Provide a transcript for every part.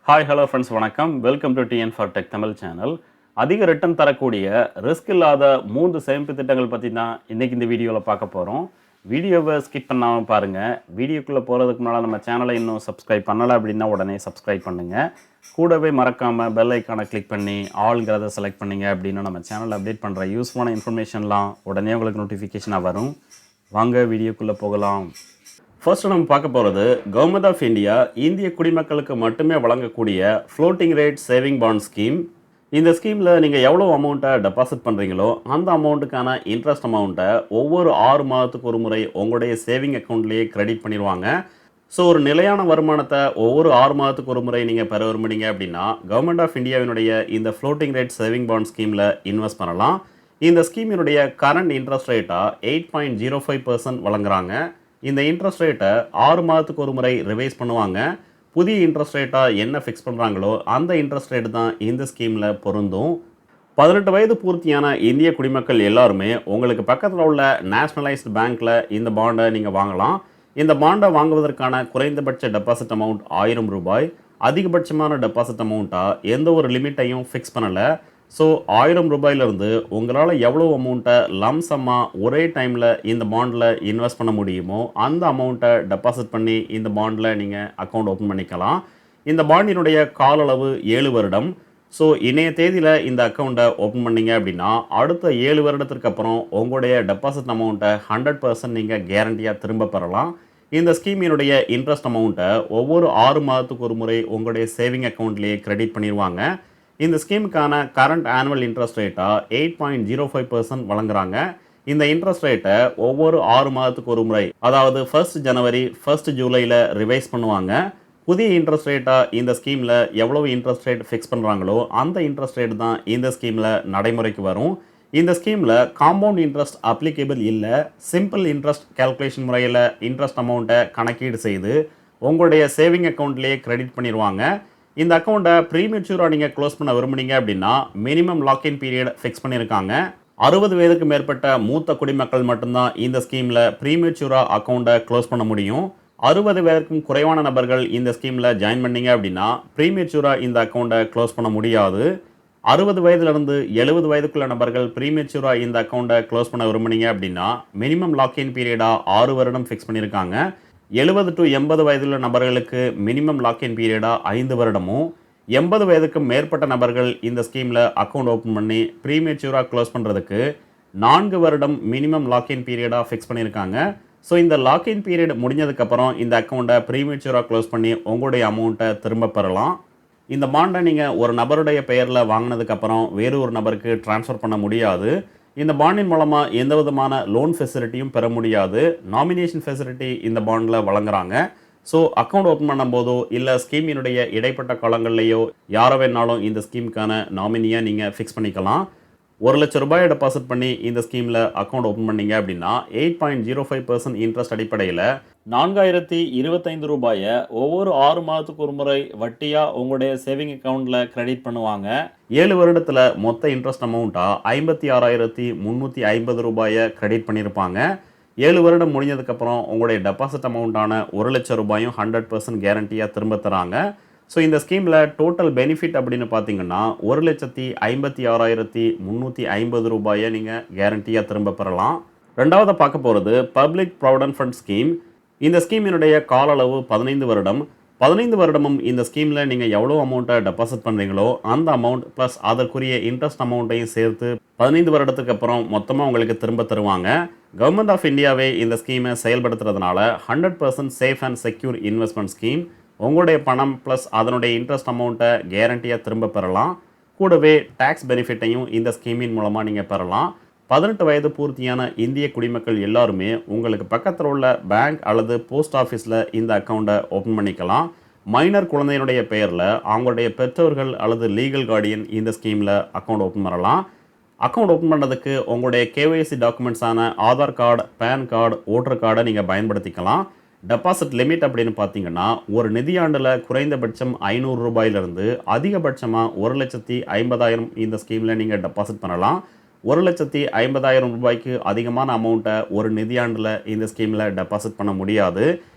Hi hello friends வணக்கம். Welcome to TN for tech Tamil channel. அதிக return தரக்கூடிய risk இல்லாத 3 சேமிப்பு திட்டங்கள் பற்றி தான் இன்றைக்கி இந்த வீடியோவில் பார்க்க போகிறோம். வீடியோவை ஸ்கிப் பண்ணாமல் பாருங்கள். வீடியோக்குள்ளே போகிறதுக்கு முன்னால் நம்ம சேனலை இன்னும் சப்ஸ்கிரைப் பண்ணலை அப்படின்னா உடனே சப்ஸ்கிரைப் பண்ணுங்கள். கூடவே மறக்காமல் பெல் ஐக்கானை கிளிக் பண்ணி ஆல்ங்கிறத செலக்ட் பண்ணிங்க அப்படின்னா நம்ம சேனலில் அப்டேட் பண்ணுற யூஸ்ஃபுல்லான இன்ஃபர்மேஷன்லாம் உடனே உங்களுக்கு நோட்டிஃபிகேஷனாக வரும். வாங்க வீடியோக்குள்ளே போகலாம். ஃபர்ஸ்ட் நம்ம பார்க்க போகிறது கவர்மெண்ட் ஆஃப் இந்தியா இந்திய குடிமக்களுக்கு மட்டுமே வழங்கக்கூடிய floating rate saving bond scheme. இந்த ஸ்கீமில் நீங்கள் எவ்வளோ அமௌண்ட்டை டெபாசிட் பண்ணுறீங்களோ அந்த அமௌண்ட்டுக்கான இன்ட்ரெஸ்ட் அமௌண்ட்டை ஒவ்வொரு 6 மாதத்துக்கு ஒரு முறை உங்களுடைய சேவிங் அக்கௌண்ட்லேயே கிரெடிட் பண்ணிடுவாங்க. ஸோ ஒரு நிலையான வருமானத்தை ஒவ்வொரு 6 மாதத்துக்கு ஒரு முறை நீங்கள் பெற விரும்புனீங்க அப்படின்னா கவர்மெண்ட் ஆஃப் இந்தியாவினுடைய இந்த ஃப்ளோட்டிங் ரேட் சேவிங் பாண்ட் ஸ்கீமில் இன்வெஸ்ட் பண்ணலாம். இந்த ஸ்கீமினுடைய கரண்ட் இன்ட்ரெஸ்ட் ரேட்டாக 8.05% வழங்குறாங்க. இந்த இன்ட்ரெஸ்ட் ரேட்டை 6 மாதத்துக்கு ஒரு முறை ரிவைஸ் பண்ணுவாங்க. புதிய இன்ட்ரெஸ்ட் ரேட்டாக என்ன ஃபிக்ஸ் பண்ணுறாங்களோ அந்த இன்ட்ரெஸ்ட் ரேட் தான் இந்த ஸ்கீமில் பொருந்தும். 18 வயது பூர்த்தியான இந்திய குடிமக்கள் எல்லாருமே உங்களுக்கு பக்கத்தில் உள்ள நேஷ்னலைஸ்டு பேங்க்கில் இந்த பாண்டை நீங்கள் வாங்கலாம். இந்த பாண்டை வாங்குவதற்கான குறைந்தபட்ச டெபாசிட் அமௌண்ட் 1000 ரூபாய். அதிகபட்சமான டெபாசிட் அமௌண்ட்டாக எந்த ஒரு லிமிட்டையும் ஃபிக்ஸ் பண்ணலை. ஸோ 1000 ரூபாயிலிருந்து உங்களால் எவ்வளோ அமௌண்ட்டை லம்சம்மாக ஒரே டைமில் இந்த பாண்டில் இன்வெஸ்ட் பண்ண முடியுமோ அந்த அமௌண்ட்டை டெபாசிட் பண்ணி இந்த பாண்டில் நீங்கள் அக்கௌண்ட் ஓப்பன் பண்ணிக்கலாம். இந்த பாண்டினுடைய கால அளவு 7 வருடம். ஸோ இன்றைய தேதியில் இந்த அக்கௌண்ட்டை ஓப்பன் பண்ணிங்க அப்படின்னா அடுத்த 7 வருடத்திற்கு அப்புறம் உங்களுடைய டெபாசிட் அமௌண்ட்டை 100% நீங்கள் கேரண்டியாக திரும்ப பெறலாம். இந்த ஸ்கீமினுடைய இன்ட்ரெஸ்ட் அமௌண்ட்டை ஒவ்வொரு 6 மாதத்துக்கு ஒரு முறை உங்களுடைய சேவிங் அக்கௌண்ட்லேயே கிரெடிட் பண்ணிடுவாங்க. இந்த ஸ்கீமுக்கான கரண்ட் ஆனுவல் இன்ட்ரெஸ்ட் ரேட்டாக 8.05% வழங்குறாங்க. இந்த இன்ட்ரெஸ்ட் ரேட்டை ஒவ்வொரு 6 மாதத்துக்கு ஒரு முறை, அதாவது 1 ஜனவரி 1 ஜூலையில் ரிவைஸ் பண்ணுவாங்க. புதிய இன்ட்ரெஸ்ட் ரேட்டாக இந்த ஸ்கீமில் எவ்வளவு இன்ட்ரெஸ்ட் ரேட் ஃபிக்ஸ் பண்ணுறாங்களோ அந்த இன்ட்ரெஸ்ட் ரேட் தான் இந்த ஸ்கீமில் நடைமுறைக்கு வரும். இந்த ஸ்கீமில் காம்பவுண்ட் இன்ட்ரெஸ்ட் அப்ளிகேபிள் இல்லை. சிம்பிள் இன்ட்ரெஸ்ட் கேல்குலேஷன் முறையில் இன்ட்ரெஸ்ட் அமௌண்ட்டை கணக்கீடு செய்து உங்களுடைய சேவிங் அக்கௌண்ட்லேயே கிரெடிட் பண்ணிடுவாங்க. இந்த அக்கௌண்ட்டை ப்ரீமெச்சூராக நீங்கள் க்ளோஸ் பண்ண விரும்புனீங்க அப்படின்னா மினிமம் லாக்இன் பீரியட் ஃபிக்ஸ் பண்ணியிருக்காங்க. 60 வயதுக்கு மேற்பட்ட மூத்த குடிமக்கள் மட்டும்தான் இந்த ஸ்கீமில் ப்ரீமெச்சூராக அக்கௌண்ட்டை க்ளோஸ் பண்ண முடியும். 60 வயதுக்கும் குறைவான நபர்கள் இந்த ஸ்கீமில் ஜாயின் பண்ணீங்க அப்படின்னா ப்ரீமெச்சூராக இந்த அக்கௌண்ட்டை க்ளோஸ் பண்ண முடியாது. 60 வயதுலேருந்து 70 வயதுக்குள்ள நபர்கள் ப்ரீமெச்சூராக இந்த அக்கௌண்ட்டை க்ளோஸ் பண்ண விரும்புனீங்க அப்படின்னா மினிமம் லாக்இன் பீரியடாக 6 வருடம் ஃபிக்ஸ் பண்ணியிருக்காங்க. 70 to 80 வயதுள்ள நபர்களுக்கு மினிமம் லாக்இன் பீரியடாக 5 வருடமும், 80 வயதுக்கும் மேற்பட்ட நபர்கள் இந்த ஸ்கீமில் அக்கௌண்ட் ஓப்பன் பண்ணி ப்ரீமெச்சூராக க்ளோஸ் பண்ணுறதுக்கு 4 வருடம் மினிமம் லாக்இன் பீரியடாக ஃபிக்ஸ் பண்ணியிருக்காங்க. ஸோ இந்த லாக்இன் பீரியட் முடிஞ்சதுக்கப்புறம் இந்த அக்கௌண்ட்டை ப்ரீமெச்சூராக க்ளோஸ் பண்ணி உங்களுடைய அமௌண்ட்டை திரும்ப பெறலாம். இந்த பாண்டை நீங்கள் ஒரு நபருடைய பெயரில் வாங்கினதுக்கப்புறம் வேறு ஒரு நபருக்கு ட்ரான்ஸ்ஃபர் பண்ண முடியாது. இந்த பாண்டின் மூலமாக எந்த விதமான லோன் ஃபெசிலிட்டியும் பெற முடியாது. நாமினேஷன் ஃபெசிலிட்டி இந்த பாண்டில் வழங்குறாங்க. ஸோ அக்கௌண்ட் ஓப்பன் பண்ணும்போதோ இல்லை ஸ்கீமினுடைய இடைப்பட்ட காலங்கள்லையோ யாரை வேணாலும் இந்த ஸ்கீமுக்கான நாமினியாக நீங்கள் ஃபிக்ஸ் பண்ணிக்கலாம். 1 லட்சம் ரூபாயை டெபாசிட் பண்ணி இந்த ஸ்கீமில் அக்கௌண்ட் ஓப்பன் பண்ணீங்க அப்படின்னா 8.05% இன்ட்ரெஸ்ட் அடிப்படையில் 4025 ரூபாயை ஒவ்வொரு 6 மாதத்துக்கு ஒரு முறை வட்டியாக உங்களுடைய சேவிங் அக்கௌண்ட்டில் கிரெடிட் பண்ணுவாங்க. 7 வருடத்தில் மொத்த இன்ட்ரெஸ்ட் அமௌண்ட்டாக 56,350 ரூபாயை கிரெடிட் பண்ணியிருப்பாங்க. 7 வருடம் முடிஞ்சதுக்கப்புறம் உங்களுடைய டெபாசிட் அமௌண்ட்டான 1 லட்சம் ரூபாயும் 100% கேரண்டியாக திரும்ப தராங்க. ஸோ இந்த ஸ்கீமில் டோட்டல் பெனிஃபிட் அப்படின்னு பார்த்தீங்கன்னா 1,56,350 ரூபாயை நீங்கள் கேரண்டியாக திரும்ப பெறலாம். ரெண்டாவது பார்க்க போகிறது பப்ளிக் ப்ராவிடென்ட் ஃபண்ட் ஸ்கீம். இந்த ஸ்கீமினுடைய கால அளவு 15 வருடம். 15 வருடமும் இந்த ஸ்கீமில் நீங்கள் எவ்வளோ அமௌண்ட்டை டெபாசிட் பண்ணுறீங்களோ அந்த அமௌண்ட் ப்ளஸ் அதற்குரிய இன்ட்ரெஸ்ட் அமௌண்ட்டையும் சேர்த்து 15 வருடத்துக்கு அப்புறம் மொத்தமாக உங்களுக்கு திரும்ப தருவாங்க. கவர்மெண்ட் ஆஃப் இந்தியாவே இந்த ஸ்கீமை செயல்படுத்துறதுனால 100% safe and secure investment scheme. உங்களுடைய பணம் ப்ளஸ் அதனுடைய இன்ட்ரெஸ்ட் அமௌண்ட்டை கேரண்டியாக திரும்ப பெறலாம். கூடவே டேக்ஸ் பெனிஃபிட்டையும் இந்த ஸ்கீமின் மூலமாக நீங்கள் பெறலாம். 18 வயது பூர்த்தியான இந்திய குடிமக்கள் எல்லாருமே உங்களுக்கு பக்கத்தில் உள்ள பேங்க் அல்லது போஸ்ட் ஆஃபீஸில் இந்த அக்கௌண்ட்டை ஓப்பன் பண்ணிக்கலாம். மைனர் குழந்தையினுடைய பெயரில் அவங்களுடைய பெற்றோர்கள் அல்லது லீகல் கார்டியன் இந்த ஸ்கீமில் அக்கௌண்ட் ஓப்பன் பண்ணலாம். அக்கௌண்ட் ஓப்பன் பண்ணுறதுக்கு உங்களுடைய கேஒய்சி டாக்குமெண்ட்ஸான Aadhaar card, PAN card, voter கார்டை நீங்கள் பயன்படுத்திக்கலாம். டெபாசிட் லிமிட் அப்படின்னு பார்த்தீங்கன்னா ஒரு நிதியாண்டில் குறைந்தபட்சம் 500 ரூபாயிலிருந்து அதிகபட்சமாக 1,50,000 இந்த ஸ்கீமில் நீங்கள் டெபாசிட் பண்ணலாம். 1,50,000 ரூபாய்க்கு அதிகமான அமௌண்ட்டை ஒரு நிதியாண்டில் இந்த ஸ்கீமில் டெபாசிட் பண்ண முடியாது.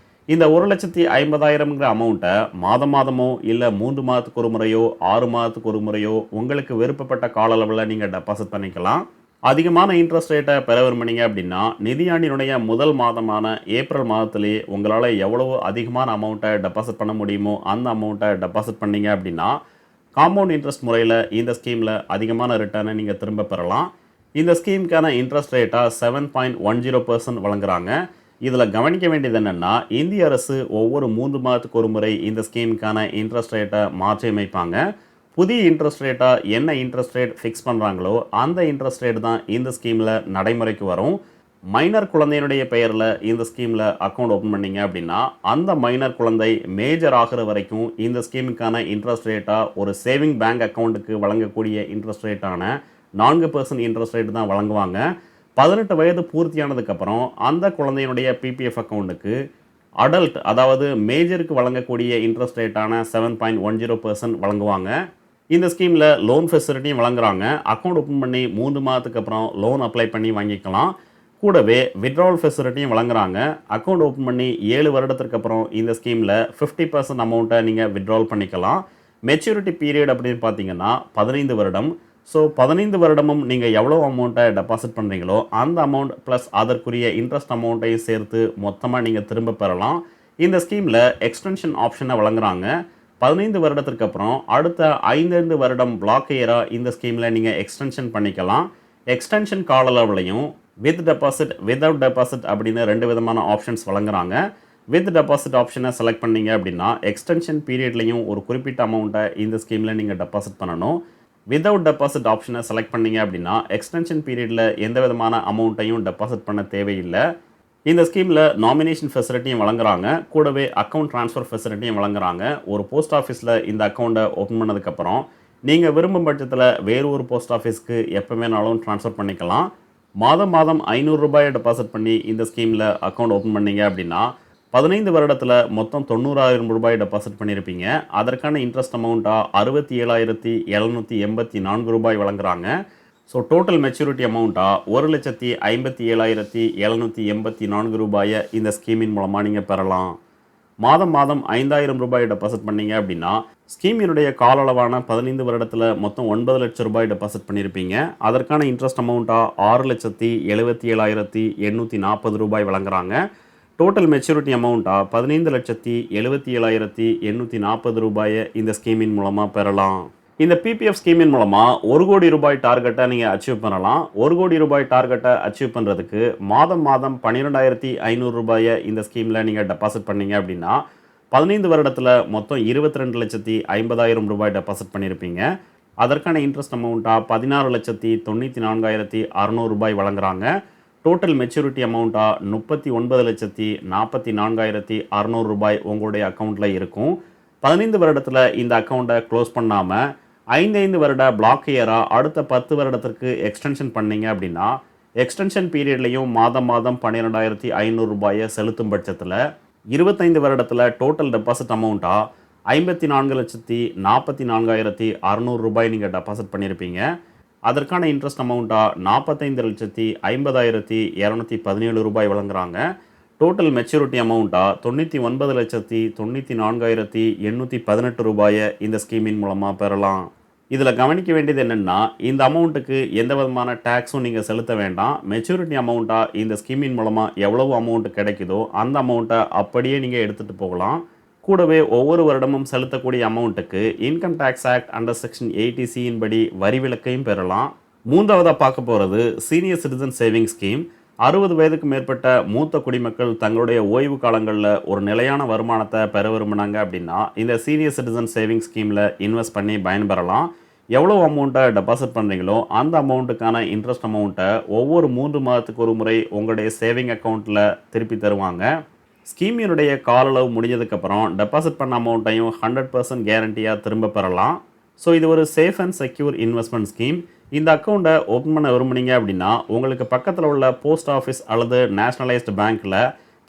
இந்த 1,50,000ங்கிற அமௌண்ட்டை மாதம் மாதமோ இல்லை 3 மாதத்துக்கு ஒரு முறையோ 6 மாதத்துக்கு ஒரு முறையோ உங்களுக்கு விருப்பப்பட்ட கால அளவில் நீங்கள் டெபாசிட் பண்ணிக்கலாம். அதிகமான இன்ட்ரெஸ்ட் ரேட்டை பெற விரும்புனீங்க அப்படின்னா நிதியாண்டினுடைய முதல் மாதமான ஏப்ரல் மாதத்திலே உங்களால் எவ்வளவு அதிகமான அமௌண்ட்டை டெபாசிட் பண்ண முடியுமோ அந்த அமௌண்ட்டை டெபாசிட் பண்ணீங்க அப்படின்னா காம்பவுண்ட் இன்ட்ரெஸ்ட் முறையில் இந்த ஸ்கீமில் அதிகமான ரிட்டர்னை நீங்கள் திரும்ப பெறலாம். இந்த ஸ்கீமுக்கான இன்ட்ரெஸ்ட் ரேட்டாக 7.10% வழங்குறாங்க. இதில் கவனிக்க வேண்டியது என்னென்னா இந்திய அரசு ஒவ்வொரு 3 மாதத்துக்கு ஒரு முறை இந்த ஸ்கீமுக்கான இன்ட்ரெஸ்ட் ரேட்டை மாற்றி அமைப்பாங்க. புதிய இன்ட்ரெஸ்ட் ரேட்டாக என்ன இன்ட்ரெஸ்ட் ரேட் ஃபிக்ஸ் பண்ணுறாங்களோ அந்த இன்ட்ரெஸ்ட் ரேட் தான் இந்த ஸ்கீமில் நடைமுறைக்கு வரும். மைனர் குழந்தையினுடைய பெயரில் இந்த ஸ்கீமில் அக்கௌண்ட் ஓப்பன் பண்ணிங்க அப்படின்னா அந்த மைனர் குழந்தை மேஜர் ஆகிற வரைக்கும் இந்த ஸ்கீமுக்கான இன்ட்ரெஸ்ட் ரேட்டாக ஒரு சேவிங் பேங்க் அக்கௌண்ட்டுக்கு வழங்கக்கூடிய இன்ட்ரெஸ்ட் ரேட்டான 4% இன்ட்ரெஸ்ட் ரேட் தான் வழங்குவாங்க. 18 வயது பூர்த்தியானதுக்கப்புறம் அந்த குழந்தையினுடைய பிபிஎஃப் அக்கௌண்ட்டுக்கு அடல்ட் அதாவது மேஜருக்கு வழங்கக்கூடிய இன்ட்ரெஸ்ட் ரேட்டான 7.10% வழங்குவாங்க. இந்த ஸ்கீமில் லோன் ஃபெசிலிட்டியும் வழங்குறாங்க. அக்கௌண்ட் ஓப்பன் பண்ணி 3 மாதத்துக்கு அப்புறம் லோன் அப்ளை பண்ணி வாங்கிக்கலாம். கூடவே வித்ட்ராவல் ஃபெசிலிட்டியும் வழங்குறாங்க. அக்கௌண்ட் ஓப்பன் பண்ணி 7 வருடத்திற்கு அப்புறம் இந்த ஸ்கீமில் 50% அமௌண்ட்டை நீங்கள் வித்ட்ராவல் பண்ணிக்கலாம். மெச்சூரிட்டி பீரியட் அப்படின்னு பார்த்தீங்கன்னா 15 வருடம். ஸோ 15 வருடமும் நீங்கள் எவ்வளோ அமௌண்ட்டை டெபாசிட் பண்ணுறீங்களோ அந்த அமௌண்ட் ப்ளஸ் அதற்குரிய இன்ட்ரெஸ்ட் அமௌண்ட்டையும் சேர்த்து மொத்தமாக நீங்கள் திரும்ப பெறலாம். இந்த ஸ்கீமில் எக்ஸ்டென்ஷன் ஆப்ஷனை வழங்குறாங்க. 15 வருடத்திற்கு அப்புறம் அடுத்த 5 வருடம் பிளாக் இயராக இந்த ஸ்கீமில் நீங்கள் எக்ஸ்டென்ஷன் பண்ணிக்கலாம். எக்ஸ்டென்ஷன் கால அளவுலையும் வித் டெபாசிட் வித்தவுட் டெபாசிட் அப்படின்னு 2 விதமான ஆப்ஷன்ஸ் வழங்குறாங்க. வித் டெபாசிட் ஆப்ஷனை செலக்ட் பண்ணீங்க அப்படின்னா எக்ஸ்டென்ஷன் பீரியட்லையும் ஒரு குறிப்பிட்ட அமௌண்ட்டை இந்த ஸ்கீமில் நீங்கள் டெபாசிட் பண்ணணும். வித்தவுட் டெபாசிட் ஆப்ஷனை செலக்ட் பண்ணீங்க அப்படின்னா எக்ஸ்டென்ஷன் பீரியடில் எந்த விதமான அமௌண்ட்டையும் டெபாசிட் பண்ண தேவையில்லை. இந்த ஸ்கீமில் நாமினேஷன் ஃபெசிலிட்டியும் வழங்குறாங்க. கூடவே அக்கௌண்ட் ட்ரான்ஸ்ஃபர் ஃபெசிலிட்டியும் வழங்குறாங்க. ஒரு போஸ்ட் ஆஃபீஸில் இந்த அக்கௌண்ட்டை ஓப்பன் பண்ணதுக்கப்புறம் நீங்கள் விரும்பும் பட்சத்தில் வேறு ஒரு போஸ்ட் ஆஃபீஸ்க்கு எப்போ வேணாலும் ட்ரான்ஸ்ஃபர் பண்ணிக்கலாம். மாதம் மாதம் 500 ரூபாயை டெபாசிட் பண்ணி இந்த ஸ்கீமில் அக்கௌண்ட் ஓப்பன் பண்ணீங்க அப்படின்னா 15 வருடத்தில் மொத்தம் 90,000 ரூபாய் டெபாசிட் பண்ணியிருப்பீங்க. அதற்கான இன்ட்ரெஸ்ட் அமௌண்ட்டாக 67,784 ரூபாய் வழங்குறாங்க. ஸோ டோட்டல் மெச்சூரிட்டி அமௌண்ட்டாக 1,57,784 ரூபாயை இந்த ஸ்கீமின் மூலமாக நீங்கள் பெறலாம். மாதம் மாதம் 5,000 ரூபாய் டெபாசிட் பண்ணீங்க அப்படின்னா ஸ்கீமினுடைய கால அளவான 15 வருடத்தில் மொத்தம் 9 லட்சம் ரூபாய் டெபாசிட் பண்ணியிருப்பீங்க. அதற்கான இன்ட்ரெஸ்ட் அமௌண்ட்டாக 6,77,840 ரூபாய் வழங்குறாங்க. டோட்டல் மெச்சூரிட்டி அமௌண்ட்டாக 15,77,840 ரூபாயை இந்த ஸ்கீமின் மூலமாக பெறலாம். இந்த பிபிஎஃப் ஸ்கீமின் மூலமாக 1 கோடி ரூபாய் டார்கெட்டை நீங்கள் அச்சீவ் பண்ணலாம். 1 கோடி ரூபாய் டார்கெட்டை அச்சீவ் பண்ணுறதுக்கு மாதம் மாதம் 12,500 ரூபாயை இந்த ஸ்கீமில் நீங்கள் டெபாசிட் பண்ணீங்க அப்படின்னா 15 வருடத்தில் மொத்தம் 22,50,000 ரூபாய் டெபாசிட் பண்ணியிருப்பீங்க. அதற்கான இன்ட்ரெஸ்ட் அமௌண்ட்டாக 16,94,600 ரூபாய் வழங்குறாங்க. டோட்டல் மெச்சூரிட்டி அமௌண்ட்டாக 39,44,600 ரூபாய் உங்களுடைய அக்கௌண்ட்டில் இருக்கும். 15 வருடத்தில் இந்த அக்கௌண்ட்டை க்ளோஸ் பண்ணாமல் 5 வருட பிளாக் இயராக அடுத்த 10 வருடத்திற்கு எக்ஸ்டென்ஷன் பண்ணீங்க அப்படின்னா எக்ஸ்டென்ஷன் பீரியட்லையும் மாதம் மாதம் 12,500 ரூபாயை செலுத்தும் பட்சத்தில் 25 வருடத்தில் டோட்டல் டெபாசிட் அமௌண்ட்டாக 54,44,600 ரூபாய் நீங்கள் டெபாசிட் பண்ணியிருப்பீங்க. அதற்கான இன்ட்ரெஸ்ட் அமௌண்ட்டாக 45,50,217 ரூபாய் வழங்குறாங்க. டோட்டல் மெச்சூரிட்டி அமௌண்ட்டாக 99,94,818 ரூபாயை இந்த ஸ்கீமின் மூலமாக பெறலாம். இதில் கவனிக்க வேண்டியது என்னென்னா இந்த அமௌண்ட்டுக்கு எந்த விதமான டேக்ஸும் நீங்கள் செலுத்த வேண்டாம். மெச்சூரிட்டி அமௌண்ட்டாக இந்த ஸ்கீமின் மூலமாக எவ்வளவு அமௌண்ட் கிடைக்குதோ அந்த அமௌண்ட்டை அப்படியே நீங்கள் எடுத்துகிட்டு போகலாம். கூடவே ஒவ்வொரு வருடமும் செலுத்தக்கூடிய அமௌண்ட்டுக்கு income tax act under section 80C படி வரி விலக்கையும் பெறலாம். மூன்றாவதாக பார்க்க போகிறது சீனியர் சிட்டிசன் சேவிங் ஸ்கீம். 60 வயதுக்கு மேற்பட்ட மூத்த குடிமக்கள் தங்களுடைய ஓய்வு காலங்களில் ஒரு நிலையான வருமானத்தை பெற விரும்பினாங்க அப்படின்னா இந்த சீனியர் சிட்டிசன் சேவிங் ஸ்கீமில் இன்வெஸ்ட் பண்ணி பயன்பெறலாம். எவ்வளோ அமௌண்ட்டை டெபாசிட் பண்ணுறீங்களோ அந்த அமௌண்ட்டுக்கான இன்ட்ரெஸ்ட் அமௌண்ட்டை ஒவ்வொரு 3 மாதத்துக்கு ஒரு முறை உங்களுடைய சேவிங் அக்கௌண்ட்டில் திருப்பி தருவாங்க. ஸ்கீமினுடைய கால அளவு முடிஞ்சதுக்கப்புறம் டெபாசிட் பண்ண அமௌண்ட்டையும் 100% கேரண்டியாக திரும்ப பெறலாம். ஸோ இது ஒரு safe and secure investment scheme. இந்த அக்கௌண்ட்டை ஓப்பன் பண்ண விரும்புனீங்க அப்படின்னா உங்களுக்கு பக்கத்தில் உள்ள போஸ்ட் ஆஃபீஸ் அல்லது நேஷ்னலைஸ்டு பேங்க்கில்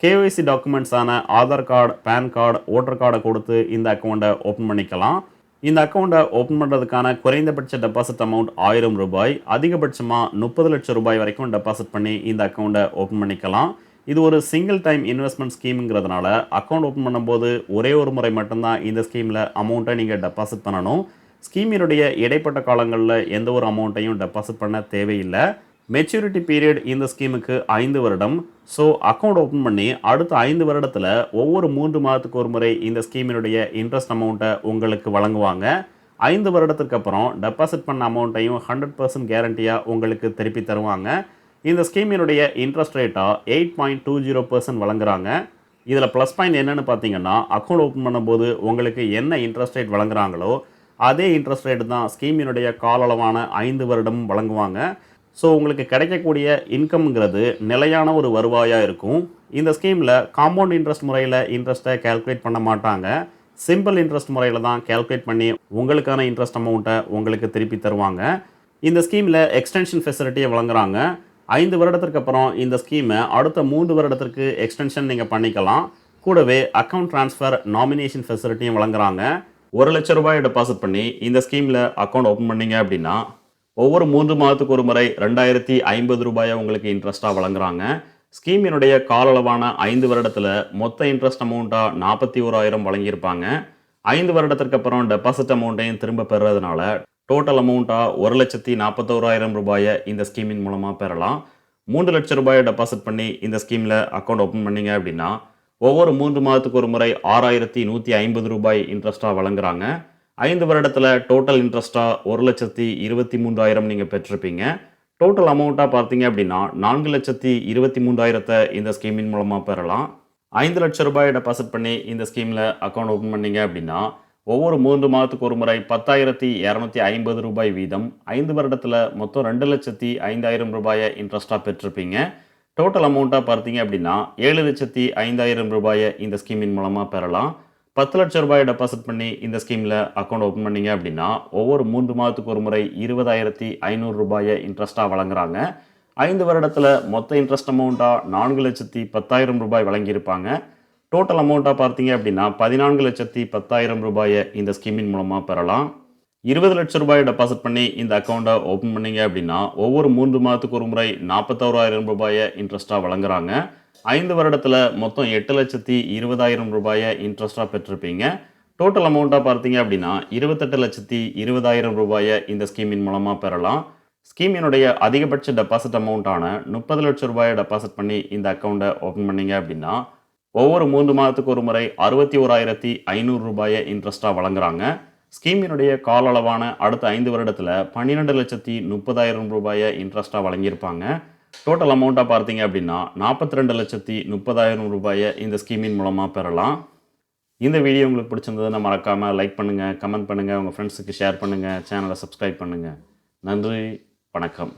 கேஒய்சி டாக்குமெண்ட்ஸான Aadhaar card, PAN card, voter கார்டை கொடுத்து இந்த அக்கௌண்ட்டை ஓப்பன் பண்ணிக்கலாம். இந்த அக்கௌண்ட்டை ஓப்பன் பண்ணுறதுக்கான குறைந்தபட்ச டெபாசிட் அமௌண்ட் 1000 ரூபாய், அதிகபட்சமாக 30 லட்சம் ரூபாய் வரைக்கும் டெபாசிட் பண்ணி இந்த அக்கௌண்ட்டை ஓப்பன் பண்ணிக்கலாம். இது ஒரு சிங்கிள் டைம் இன்வெஸ்ட்மெண்ட் ஸ்கீம்ங்கிறதுனால அக்கௌண்ட் ஓப்பன் பண்ணும்போது ஒரே ஒரு முறை மட்டும்தான் இந்த ஸ்கீமில் அமௌண்ட்டை நீங்கள் டெபாசிட் பண்ணணும். ஸ்கீமினுடைய இடைப்பட்ட காலங்களில் எந்த ஒரு அமௌண்ட்டையும் டெபாசிட் பண்ண தேவையில்லை. மெச்சூரிட்டி பீரியட் இந்த ஸ்கீமுக்கு 5 வருடம். ஸோ அக்கௌண்ட் ஓப்பன் பண்ணி அடுத்த 5 வருடத்தில் ஒவ்வொரு 3 மாதத்துக்கு ஒரு முறை இந்த ஸ்கீமினுடைய இன்ட்ரெஸ்ட் அமௌண்ட்டை உங்களுக்கு வழங்குவாங்க. 5 வருடத்துக்கு அப்புறம் டெபாசிட் பண்ண அமௌண்ட்டையும் 100% கேரண்டியாக உங்களுக்கு திருப்பி தருவாங்க. இந்த ஸ்கீமினுடைய இன்ட்ரெஸ்ட் ரேட்டாக 8.20% வழங்குறாங்க. இதில் ப்ளஸ் பாயிண்ட் என்னென்னு பார்த்தீங்கன்னா, அக்கௌண்ட் ஓப்பன் பண்ணும்போது உங்களுக்கு என்ன இன்ட்ரெஸ்ட் ரேட் வழங்குறாங்களோ அதே இன்ட்ரெஸ்ட் ரேட்டு தான் ஸ்கீமினுடைய கால அளவான 5 வருடமும் வழங்குவாங்க. ஸோ உங்களுக்கு கிடைக்கக்கூடிய இன்கம்ங்கிறது நிலையான ஒரு வருவாயாக இருக்கும். இந்த ஸ்கீமில் காம்பவுண்ட் இன்ட்ரெஸ்ட் முறையில் இன்ட்ரெஸ்ட்டை கேல்குலேட் பண்ண மாட்டாங்க. சிம்பிள் இன்ட்ரெஸ்ட் முறையில் தான் கேல்குலேட் பண்ணி உங்களுக்கான இன்ட்ரெஸ்ட் அமௌண்ட்டை உங்களுக்கு திருப்பி தருவாங்க. இந்த ஸ்கீமில் எக்ஸ்டென்ஷன் ஃபெசிலிட்டியை வழங்குறாங்க. 5 வருடத்திற்கு அப்புறம் இந்த ஸ்கீமை அடுத்த 3 வருடத்திற்கு எக்ஸ்டென்ஷன் நீங்கள் பண்ணிக்கலாம். கூடவே அக்கௌண்ட் ட்ரான்ஸ்ஃபர் நாமினேஷன் ஃபெசிலிட்டியும் வழங்குறாங்க. 1 லட்ச ரூபாய் டெபாசிட் பண்ணி இந்த ஸ்கீமில் அக்கௌண்ட் ஓப்பன் பண்ணீங்க அப்படின்னா ஒவ்வொரு 3 மாதத்துக்கு ஒரு முறை 2050 ரூபாயை உங்களுக்கு இன்ட்ரெஸ்ட்டாக வழங்குறாங்க. ஸ்கீமினுடைய கால அளவான 5 வருடத்தில் மொத்த இன்ட்ரெஸ்ட் அமௌண்ட்டாக 41,000 வழங்கியிருப்பாங்க. 5 வருடத்திற்கு அப்புறம் டெபாசிட் அமௌண்ட்டையும் திரும்ப பெறுறதுனால டோட்டல் அமௌண்ட்டாக 1,41,000 ரூபாயை இந்த ஸ்கீமின் மூலமாக பெறலாம். 3 லட்ச ரூபாயை டெபாசிட் பண்ணி இந்த ஸ்கீமில் அக்கௌண்ட் ஓப்பன் பண்ணீங்க அப்படின்னா ஒவ்வொரு 3 மாதத்துக்கு ஒரு முறை 6,150 ரூபாய் இன்ட்ரெஸ்ட்டாக வழங்குறாங்க. 5 வருடத்தில் டோட்டல் இன்ட்ரெஸ்ட்டாக 1,23,000 நீங்கள் பெற்றிருப்பீங்க. டோட்டல் அமௌண்ட்டாக பார்த்தீங்க அப்படின்னா 4,23,000 இந்த ஸ்கீமின் மூலமாக பெறலாம். 5 லட்ச ரூபாய் டெபாசிட் பண்ணி இந்த ஸ்கீமில் அக்கௌண்ட் ஓப்பன் பண்ணீங்க அப்படின்னா ஒவ்வொரு 3 மாதத்துக்கு ஒரு முறை 10,250 ரூபாய் வீதம் 5 வருடத்தில் மொத்தம் 2,05,000 ரூபாயை இன்ட்ரெஸ்ட்டாக பெற்றிருப்பீங்க. டோட்டல் அமௌண்ட்டாக பார்த்தீங்க அப்படின்னா 7,05,000 ரூபாயை இந்த ஸ்கீமின் மூலமாக பெறலாம். 10 லட்ச ரூபாயை டெபாசிட் பண்ணி இந்த ஸ்கீமில் அக்கௌண்ட் ஓப்பன் பண்ணீங்க அப்படின்னா ஒவ்வொரு 3 மாதத்துக்கு ஒரு முறை 20,500 ரூபாயை இன்ட்ரெஸ்ட்டாக வழங்குறாங்க. 5 வருடத்தில் மொத்த இன்ட்ரெஸ்ட் அமௌண்ட்டாக 4,10,000 ரூபாய் வழங்கியிருப்பாங்க. டோட்டல் அமௌண்ட்டாக பார்த்தீங்க அப்படின்னா 14,10,000 ரூபாயை இந்த ஸ்கீமின் மூலமாக பெறலாம். 20 லட்ச ரூபாயை டெபாசிட் பண்ணி இந்த அக்கௌண்ட்டை ஓப்பன் பண்ணீங்க அப்படின்னா ஒவ்வொரு 3 மாதத்துக்கு ஒரு முறை 41,000 ரூபாயை இன்ட்ரெஸ்ட்டாக வழங்குறாங்க. 5 வருடத்தில் மொத்தம் 8,20,000 ரூபாயை இன்ட்ரெஸ்ட்டாக பெற்றிருப்பீங்க. டோட்டல் அமௌண்ட்டாக பார்த்தீங்க அப்படின்னா 28,20,000 ரூபாயை இந்த ஸ்கீமின் மூலமாக பெறலாம். ஸ்கீமினுடைய அதிகபட்ச டெபாசிட் அமௌண்ட்டான 30 லட்ச ரூபாயை டெபாசிட் பண்ணி இந்த அக்கௌண்ட்டை ஓப்பன் பண்ணீங்க அப்படின்னா ஒவ்வொரு 3 மாதத்துக்கு ஒரு முறை 61,500 ரூபாயை இன்ட்ரெஸ்ட்டாக வழங்குறாங்க. ஸ்கீமினுடைய கால அளவான அடுத்த 5 வருடத்தில் 12,30,000 ரூபாயை இன்ட்ரெஸ்ட்டாக வழங்கியிருப்பாங்க. டோட்டல் அமௌண்ட்டாக பார்த்தீங்க அப்படின்னா 42,30,000 ரூபாயை இந்த ஸ்கீமின் மூலமாக பெறலாம். இந்த வீடியோ உங்களுக்கு பிடிச்சிருந்ததுன்னா மறக்காமல் லைக் பண்ணுங்கள், கமெண்ட் பண்ணுங்கள், உங்கள் ஃப்ரெண்ட்ஸுக்கு ஷேர் பண்ணுங்கள், சேனலை சப்ஸ்கிரைப் பண்ணுங்கள். நன்றி, வணக்கம்.